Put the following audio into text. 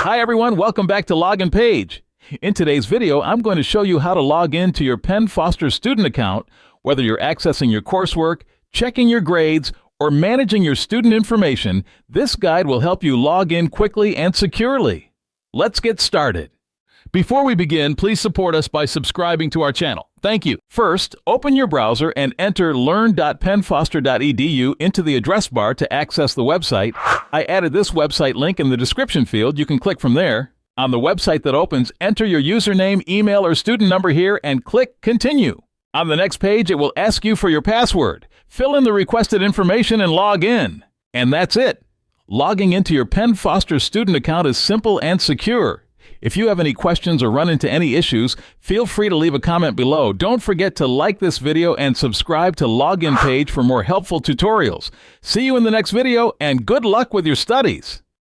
Hi everyone, welcome back to Login Page. In today's video, I'm going to show you how to log in to your Penn Foster student account, whether you're accessing your coursework, checking your grades, or managing your student information. This guide will help you log in quickly and securely. Let's get started. Before we begin, please support us by subscribing to our channel. Thank you. First, open your browser and enter learn.pennfoster.edu into the address bar to access the website. I added this website link in the description field. You can click from there. On the website that opens, enter your username, email, or student number here and click Continue. On the next page, it will ask you for your password. Fill in the requested information and log in. And that's it. Logging into your Penn Foster student account is simple and secure. If you have any questions or run into any issues, feel free to leave a comment below. Don't forget to like this video and subscribe to Login Page for more helpful tutorials. See you in the next video, and good luck with your studies.